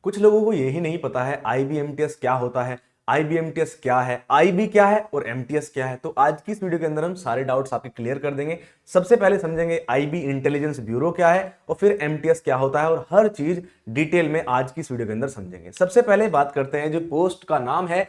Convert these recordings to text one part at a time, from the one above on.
कुछ लोगों को यही नहीं पता है आईबीएमटीएस क्या होता है, आईबीएमटीएस क्या है, आईबी क्या है और एमटीएस क्या है। तो आज की इस वीडियो के अंदर हम सारे डाउट्स आपके क्लियर कर देंगे। सबसे पहले समझेंगे आईबी इंटेलिजेंस ब्यूरो क्या है और फिर एमटीएस क्या होता है, और हर चीज डिटेल में आज की इस वीडियो के अंदर समझेंगे। सबसे पहले बात करते हैं जो पोस्ट का नाम है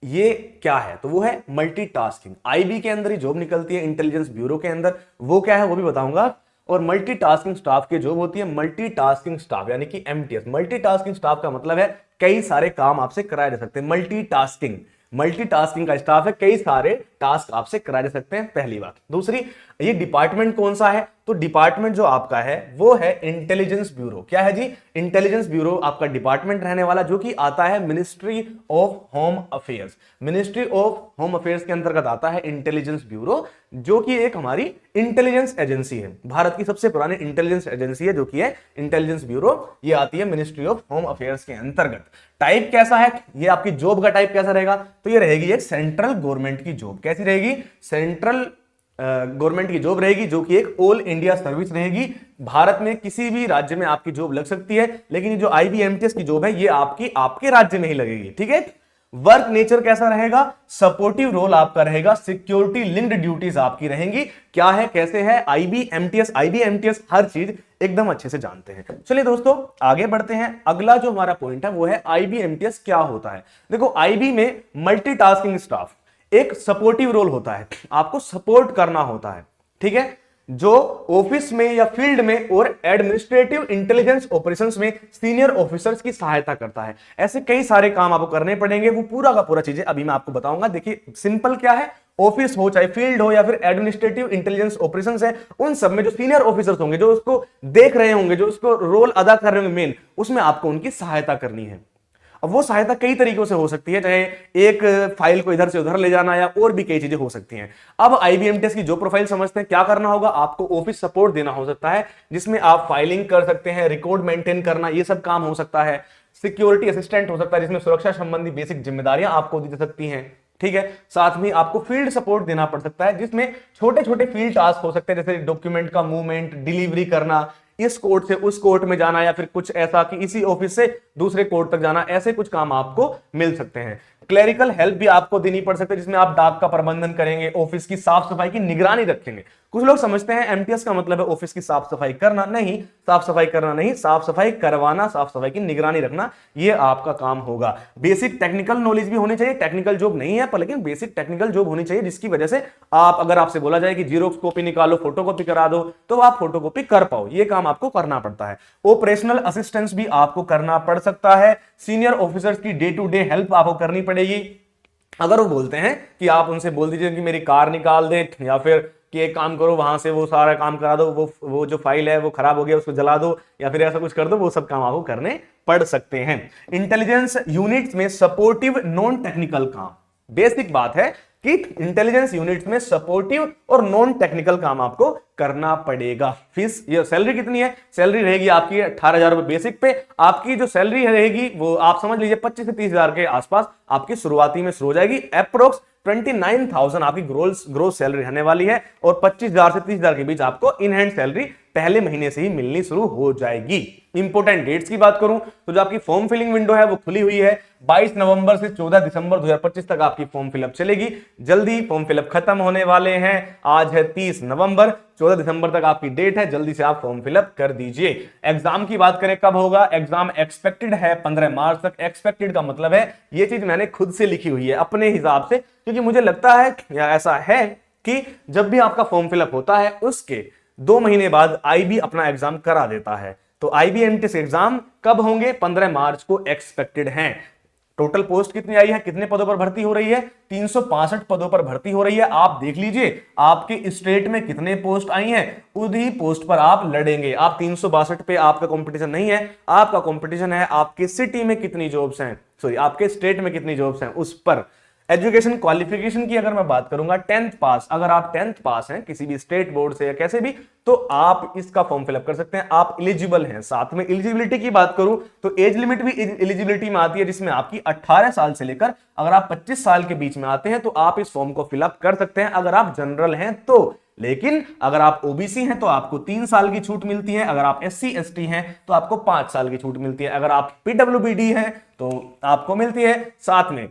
ये क्या है, तो वो है मल्टीटास्किंग। आईबी के अंदर ही जॉब निकलती है, इंटेलिजेंस ब्यूरो के अंदर वो क्या है वो भी बताऊंगा। और मल्टीटास्किंग स्टाफ की जॉब होती है मल्टीटास्किंग स्टाफ यानी कि एमटीएस। मल्टीटास्किंग स्टाफ का मतलब है कई सारे काम आपसे कराए जा सकते हैं। मल्टीटास्किंग मल्टीटास्किंग का स्टाफ है, कई सारे टास्क आपसे कराए जा सकते हैं, पहली बात। दूसरी, ये डिपार्टमेंट कौन सा है, तो डिपार्टमेंट जो आपका है वो है इंटेलिजेंस ब्यूरो। क्या है जी, इंटेलिजेंस ब्यूरो आपका डिपार्टमेंट रहने वाला, जो कि आता है ministry of home affairs. Ministry of home affairs के अंतर्गत आता है इंटेलिजेंस ब्यूरो, जो कि एक हमारी इंटेलिजेंस एजेंसी है। भारत की सबसे पुरानी इंटेलिजेंस एजेंसी है जो कि है इंटेलिजेंस ब्यूरो। ये आती है मिनिस्ट्री ऑफ होम अफेयर्स के अंतर्गत। टाइप कैसा है, ये आपकी जॉब का टाइप कैसा रहेगा, तो ये रहेगी एक सेंट्रल गवर्नमेंट की जॉब। कैसी रहेगी, सेंट्रल गवर्नमेंट की जॉब रहेगी, जो कि एक ऑल इंडिया सर्विस रहेगी। भारत में किसी भी राज्य में आपकी जॉब लग सकती है, लेकिन ये जो आईबीएमटीएस की जॉब है ये आपके राज्य में ही लगेगी। ठीक है। वर्क नेचर कैसा रहेगा, सपोर्टिव रोल आपका रहेगा, सिक्योरिटी लिंक्ड ड्यूटीज आपकी रहेंगी। क्या है, कैसे है आईबीएमटीएस हर चीज एकदम अच्छे से जानते हैं। चलिए दोस्तों आगे बढ़ते हैं। अगला जो हमारा पॉइंट है वो है आईबीएमटीएस क्या होता है। देखो, आईबी में मल्टीटास्किंग स्टाफ, एक सपोर्टिव रोल होता है, आपको सपोर्ट करना होता है। ठीक है, जो ऑफिस में या फील्ड में और एडमिनिस्ट्रेटिव इंटेलिजेंस ऑपरेशंस में सीनियर ऑफिसर्स की सहायता करता है। ऐसे कई सारे काम आपको करने पड़ेंगे, वो पूरा का पूरा चीजें अभी मैं आपको बताऊंगा। देखिए सिंपल क्या है, ऑफिस हो चाहे फील्ड हो या फिर एडमिनिस्ट्रेटिव इंटेलिजेंस ऑपरेशंस है, उन सब में जो सीनियर ऑफिसर्स होंगे, जो उसको देख रहे होंगे, जो उसको रोल अदा कर रहे होंगे मेन, उसमें आपको उनकी सहायता करनी है। अब वो सहायता कई तरीकों से हो सकती है, चाहे एक फाइल को इधर से उधर ले जाना या और भी कई चीजें हो सकती हैं। अब आईबीएमटीएस की जो प्रोफाइल समझते हैं, क्या करना होगा, आपको ऑफिस सपोर्ट देना हो सकता है, जिसमें आप फाइलिंग कर सकते हैं, रिकॉर्ड मेंटेन करना, ये सब काम हो सकता है। सिक्योरिटी असिस्टेंट हो सकता है, जिसमें सुरक्षा संबंधी बेसिक जिम्मेदारियां आपको दी जा सकती हैं। ठीक है, साथ में आपको फील्ड सपोर्ट देना पड़ सकता है, जिसमें छोटे छोटे फील्ड टास्क हो सकते हैं, जैसे डॉक्यूमेंट का मूवमेंट, डिलीवरी करना, इस कोर्ट से उस कोर्ट में जाना, या फिर कुछ ऐसा कि इसी ऑफिस से दूसरे कोर्ट तक जाना, ऐसे कुछ काम आपको मिल सकते हैं। क्लेरिकल हेल्प भी आपको देनी पड़ सकती है, जिसमें आप डाक का प्रबंधन करेंगे, ऑफिस की साफ सफाई की निगरानी रखेंगे। कुछ लोग समझते हैं एमटीएस का मतलब है ऑफिस की साफ सफाई करना, नहीं, साफ सफाई करना नहीं, साफ सफाई करवाना, साफ सफाई की निगरानी रखना, यह आपका काम होगा। बेसिक टेक्निकल नॉलेज भी होनी चाहिए, टेक्निकल जॉब नहीं है पर लेकिन बेसिक टेक्निकल जॉब होनी चाहिए, जिसकी वजह से आप, अगर आपसे बोला जाए कि जीरोक्स कॉपी निकालो, फोटोकॉपी करा दो, तो आप फोटोकॉपी कर पाओ, यह काम आपको करना पड़ता है। ऑपरेशनल असिस्टेंस भी आपको करना पड़ सकता है। सीनियर ऑफिसर्स की डे टू डे हेल्प आपको करनी पड़ेगी। अगर वो बोलते हैं कि आप उनसे बोल दीजिए कि मेरी कार निकाल दे, या फिर कि एक काम करो वहां से वो सारा काम करा दो, वो जो फाइल है वो खराब हो गया उसको जला दो, या फिर ऐसा कुछ कर दो, वो सब काम आपको करने पड़ सकते हैं। इंटेलिजेंस यूनिट्स में सपोर्टिव नॉन टेक्निकल काम, बेसिक बात है कि इंटेलिजेंस यूनिट्स में सपोर्टिव और नॉन टेक्निकल काम आपको करना पड़ेगा। फीस, ये सैलरी कितनी है, सैलरी रहेगी आपकी 18,000 रुपए बेसिक पे। आपकी जो सैलरी रहेगी वो आप समझ लीजिए 25 से 30,000 के आसपास आपकी शुरुआती में शुरू हो जाएगी। अप्रोक्स 29,000 आपकी ग्रोस सैलरी रहने वाली है, और 25,000 से 30,000 के बीच आपको इन हैंड सैलरी पहले महीने से ही मिलनी शुरू हो जाएगी। इंपोर्टेंट डेट्स की बात करूं तो जो आपकी फॉर्म फिलिंग विंडो है वो खुली हुई है। 22 नवंबर से 14 दिसंबर 2025 तक आपकी फॉर्म फिलअप चलेगी। जल्दी फॉर्म फिलअप खत्म होने वाले हैं, आज है 30 नवंबर, 14 दिसंबर तक आपकी डेट है, जल्दी से आप फॉर्म फिलअप कर दीजिए। एग्जाम की बात करें कब होगा, एग्जाम एक्सपेक्टेड है 15 मार्च तक। एक्सपेक्टेड का मतलब है, ये चीज मैंने खुद से लिखी हुई है अपने हिसाब से, क्योंकि मुझे लगता है या ऐसा है कि जब भी आपका फॉर्म फिलअप होता है उसके 2 महीने बाद आईबी अपना एग्जाम करा देता है। तो आईबीएमटीएस एग्जाम कब होंगे, 15 मार्च को एक्सपेक्टेड हैं। टोटल पोस्ट कितनी आई है, कितने पदों पर भर्ती हो रही है, 365 पदों पर भर्ती हो रही है। आप देख लीजिए आपके स्टेट में कितने पोस्ट आई हैं, उन्हीं पोस्ट पर आप लड़ेंगे। आप 362 पे आपका कंपटीशन नहीं है, आपका कंपटीशन है आपके सिटी में कितनी जॉब्स हैं, सॉरी आपके स्टेट में कितनी जॉब्स हैं उस पर। एजुकेशन क्वालिफिकेशन की अगर मैं बात करूंगा 10th पास, अगर आप 10th पास हैं किसी भी स्टेट बोर्ड से या कैसे भी, तो आप इसका फॉर्म फिलअप कर सकते हैं, आप एलिजिबल हैं। साथ में एलिजिबिलिटी की बात करूं तो एज लिमिट भी एलिजिबिलिटी में आती है, जिसमें आपकी 18 साल से लेकर अगर आप 25 साल के बीच में आते हैं तो आप इस फॉर्म को फिलअप कर सकते हैं, अगर आप जनरल हैं तो। लेकिन अगर आप ओबीसी हैं तो आपको 3 साल की छूट मिलती है, अगर आप एससी एसटी हैं तो आपको 5 साल की छूट मिलती है, अगर आप पीडब्ल्यूबीडी हैं तो आपको मिलती है साथ में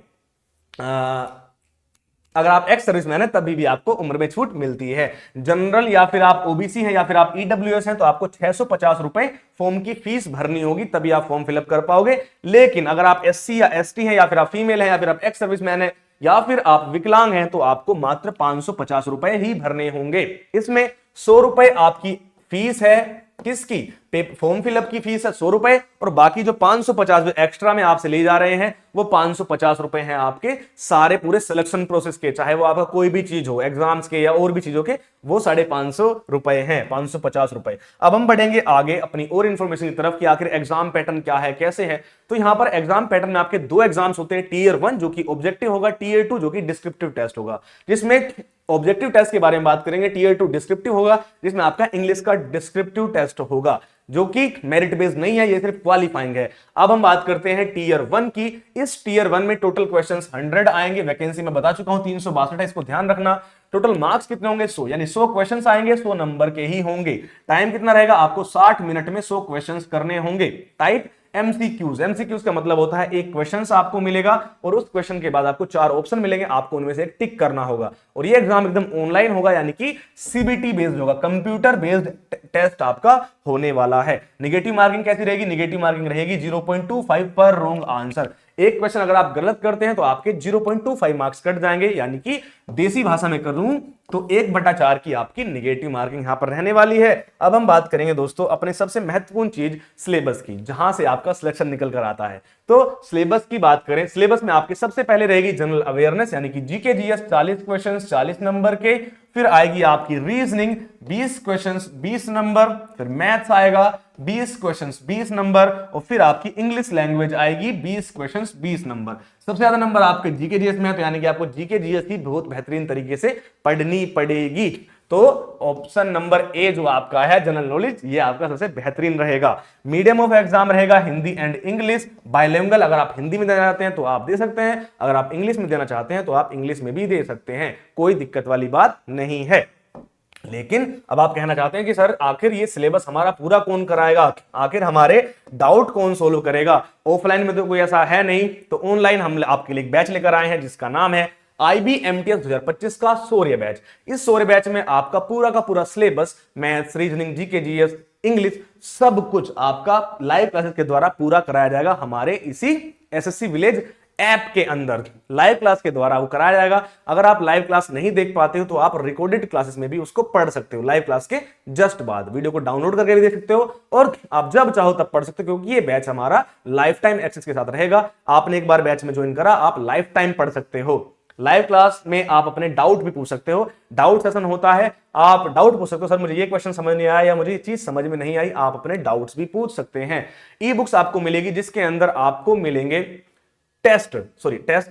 अगर आप एक्स सर्विसमैन है तभी भी आपको उम्र में छूट मिलती है। जनरल या फिर आप ओबीसी हैं या फिर आप ईडब्ल्यूएस हैं तो आपको 650 रुपए फॉर्म की फीस भरनी होगी, तभी आप फॉर्म फिलअप कर पाओगे। लेकिन अगर आप एससी या एसटी हैं या फिर आप फीमेल हैं या फिर आप एक्स सर्विसमैन है या फिर आप विकलांग हैं तो आपको मात्र 550 रुपए ही भरने होंगे। इसमें 100 रुपए आपकी फीस है, किसकी? फॉर्म फिलअप की फीस है 100 रुपए, और बाकी जो 550 जो एक्स्ट्रा में आपसे ले जा रहे हैं वो 550 रुपए हैं आपके सारे पूरे सिलेक्शन प्रोसेस के, चाहे वो आपका कोई भी चीज हो, एग्जाम्स के या और भी चीजों के, वो 550 रुपए हैं, 550 रुपए। अब हम बढ़ेंगे आगे अपनी और इंफॉर्मेशन की तरफ कि आखिर एग्जाम पैटर्न क्या है, कैसे है। तो यहां पर एग्जाम पैटर्न में आपके 2 एग्जाम्स होते हैं, टीयर 1 जो कि ऑब्जेक्टिव होगा, टीयर 2 जो कि डिस्क्रिप्टिव टेस्ट होगा। जिसमें ऑब्जेक्टिव टेस्ट के बारे में बात करेंगे, टीयर 2 डिस्क्रिप्टिव होगा, जिसमें आपका इंग्लिश का डिस्क्रिप्टिव टेस्ट होगा जो कि मेरिट बेस्ड नहीं है, ये सिर्फ क्वालिफाइंग है। अब हम बात करते हैं टीयर 1 की। इस टीयर 1 में टोटल क्वेश्चंस 100 आएंगे, वैकेंसी में बता चुका हूं 362 है, इसको ध्यान रखना। टोटल मार्क्स कितने होंगे? 100, यानी 100 क्वेश्चंस आएंगे, 100 नंबर के ही होंगे। टाइम कितना रहेगा? आपको 60 मिनट में 100 क्वेश्चंस करने होंगे। टाइप एमसीक्यूज, एमसीक्यूज का मतलब होता है एक क्वेश्चन आपको मिलेगा और उस क्वेश्चन के बाद आपको 4 ऑप्शन मिलेंगे, आपको उनमें से एक टिक करना होगा। और ये एग्जाम एकदम ऑनलाइन होगा, यानी कि सीबीटी बेस्ड होगा, कंप्यूटर बेस्ड टेस्ट आपका होने वाला है। नेगेटिव मार्किंग कैसी रहेगी? नेगेटिव मार्किंग रहेगी 0.25 पर रॉन्ग आंसर। एक क्वेश्चन अगर आप गलत करते हैं तो आपके 0.25 मार्क्स कट जाएंगे, यानी कि देसी भाषा में कर लूं तो 1/4 की आपकी नेगेटिव मार्किंग यहां पर रहने वाली है। अब हम बात करेंगे दोस्तों अपने सबसे महत्वपूर्ण चीज सिलेबस की, जहां से आपका सिलेक्शन निकल कर आता है। तो सिलेबस की बात करें, सिलेबस में आपके सबसे पहले रहेगी जनरल अवेयरनेस, यानी कि जीके जीएस 40 क्वेश्चन 40 नंबर के, फिर आएगी आपकी रीजनिंग 20 क्वेश्चंस 20 नंबर, फिर मैथ्स आएगा 20 क्वेश्चंस 20 नंबर, और फिर आपकी इंग्लिश लैंग्वेज आएगी 20 क्वेश्चंस 20 नंबर। सबसे ज्यादा नंबर आपके जीके जीएस में है, तो यानी कि आपको जीके जीएस ही बहुत बेहतरीन तरीके से पढ़नी पड़ेगी। तो ऑप्शन नंबर ए जो आपका है जनरल नॉलेज, ये आपका सबसे बेहतरीन रहेगा। मीडियम ऑफ एग्जाम रहेगा हिंदी एंड इंग्लिश, बायलिंगुअल। अगर आप हिंदी में देना चाहते हैं तो आप दे सकते हैं, अगर आप इंग्लिश में देना चाहते हैं तो आप इंग्लिश में भी दे सकते हैं, कोई दिक्कत वाली बात नहीं है। लेकिन अब आप कहना चाहते हैं कि सर आखिर ये सिलेबस हमारा पूरा कौन कराएगा, आखिर हमारे डाउट कौन सोल्व करेगा? ऑफलाइन में तो कोई ऐसा है नहीं, तो ऑनलाइन हम आपके लिए एक बैच लेकर आए हैं जिसका नाम है IBMTS 2025 का शौर्य बैच। इस शौर्य बैच में आपका पूरा का पूरा syllabus, maths, reasoning, GK GS, English, सब कुछ आपका लाइव क्लासेस के द्वारा पूरा कराया जाएगा हमारे इसी एसएससी विलेज ऐप के अंदर। लाइव क्लास के द्वारा वो कराया जाएगा। अगर आप लाइव क्लास नहीं देख पाते हो तो आप रिकॉर्डेड क्लासेस में भी उसको पढ़ सकते हो, लाइव क्लास के जस्ट बाद वीडियो को डाउनलोड करके भी देख सकते हो, और आप जब चाहो तब पढ़ सकते हो, क्योंकि ये बैच हमारा लाइफ टाइम एक्सेस के साथ रहेगा। आपने एक बार बैच में ज्वाइन करा, आप लाइफ टाइम पढ़ सकते हो। लाइव क्लास में आप अपने डाउट भी पूछ सकते हो, डाउट सेशन होता है, आप डाउट पूछ सकते हो, सर मुझे ये क्वेश्चन समझ नहीं आया या मुझे ये चीज समझ में नहीं आई, आप अपने डाउट्स भी पूछ सकते हैं। ई बुक्स आपको मिलेगी जिसके अंदर आपको मिलेंगे टेस्ट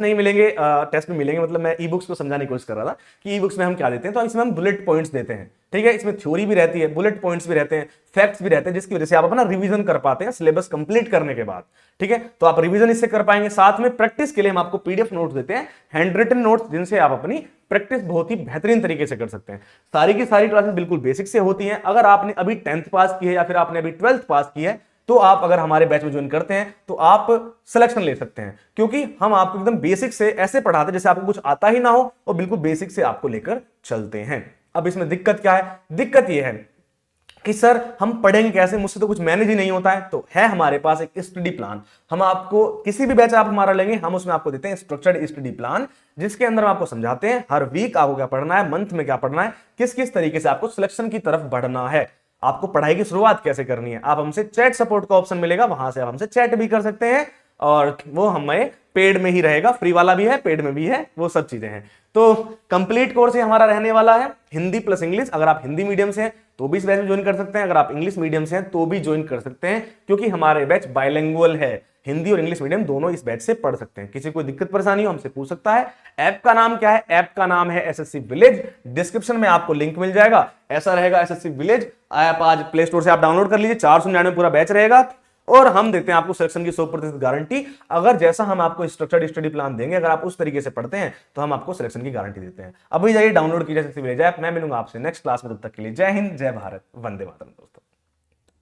नहीं मिलेंगे, टेस्ट में मिलेंगे, मतलब मैं ई बुक्स को समझाने की कोशिश कर रहा था कि ई बुक्स में हम क्या देते हैं। तो इसमें हम बुलेट पॉइंट्स देते हैं, ठीक है, इसमें थ्योरी भी रहती है, बुलेट पॉइंट्स भी रहते हैं, फैक्ट्स भी रहते हैं, जिसकी वजह से आप अपना रिवीजन कर पाते हैं सिलेबस कंप्लीट करने के बाद, ठीक है। तो आप रिवीजन इससे कर पाएंगे। साथ में प्रैक्टिस के लिए हम आपको पीडीएफ नोट्स देते हैं, हैंड रिटन नोट्स, जिनसे आप अपनी प्रैक्टिस बहुत ही बेहतरीन तरीके से कर सकते हैं। सारी की सारी क्लासेस बिल्कुल बेसिक से होती हैं। अगर आपने अभी 10th पास की है या फिर आपने अभी 12th पास की है, तो आप अगर हमारे बैच में ज्वाइन करते हैं तो आप सिलेक्शन ले सकते हैं, क्योंकि हम आपको एकदम बेसिक से ऐसे पढ़ाते हैं जैसे आपको कुछ आता ही ना हो, और बिल्कुल बेसिक से आपको लेकर चलते हैं। अब इसमें दिक्कत क्या है? दिक्कत यह है कि सर हम पढ़ेंगे कैसे, मुझसे तो कुछ मैनेज ही नहीं होता है। तो है हमारे पास एक स्टडी प्लान, हम आपको किसी भी बैच आप हमारा लेंगे, हम उसमें आपको देते हैं स्ट्रक्चर्ड स्टडी प्लान, जिसके अंदर हम आपको समझाते हैं हर वीक आपको क्या पढ़ना है, मंथ में क्या पढ़ना है, किस किस तरीके से आपको सिलेक्शन की तरफ बढ़ना है, आपको पढ़ाई की शुरुआत कैसे करनी है। आप हमसे चैट सपोर्ट का ऑप्शन मिलेगा, वहां से आप हमसे चैट भी कर सकते हैं, और वो हमें पेड में ही रहेगा, फ्री वाला भी है, पेड में भी है, वो सब चीजें हैं। तो कंप्लीट कोर्स हमारा रहने वाला है हिंदी प्लस इंग्लिश। अगर आप हिंदी मीडियम से हैं तो भी इस बैच में ज्वाइन कर सकते हैं, अगर आप इंग्लिश मीडियम से हैं तो भी ज्वाइन कर सकते हैं, क्योंकि हमारे बैच बायलिंगुअल है। हिंदी और इंग्लिश मीडियम दोनों इस बैच से पढ़ सकते हैं। किसी को दिक्कत परेशानी हो हमसे पूछ सकता है। ऐप का नाम क्या है? ऐप का नाम है एसएससी विलेज। डिस्क्रिप्शन में आपको लिंक मिल जाएगा, ऐसा रहेगा एसएससी विलेज। ऐप आज प्ले स्टोर से आप डाउनलोड कर लीजिए। 499 पूरा बैच रहेगा और हम देते हैं आपको सिलेक्शन की 100% गारंटी। अगर जैसा हम आपको स्ट्रक्चर्ड स्टडी प्लान देंगे, अगर आप उस तरीके से पढ़ते हैं तो हम आपको सिलेक्शन की गारंटी देते हैं। अभी जाइए डाउनलोड कीजिए एसएससी विलेज ऐप। मैं मिलूंगा आपसे नेक्स्ट क्लास में, तब तक के लिए जय हिंद, जय भारत, वंदे मातरम दोस्तों।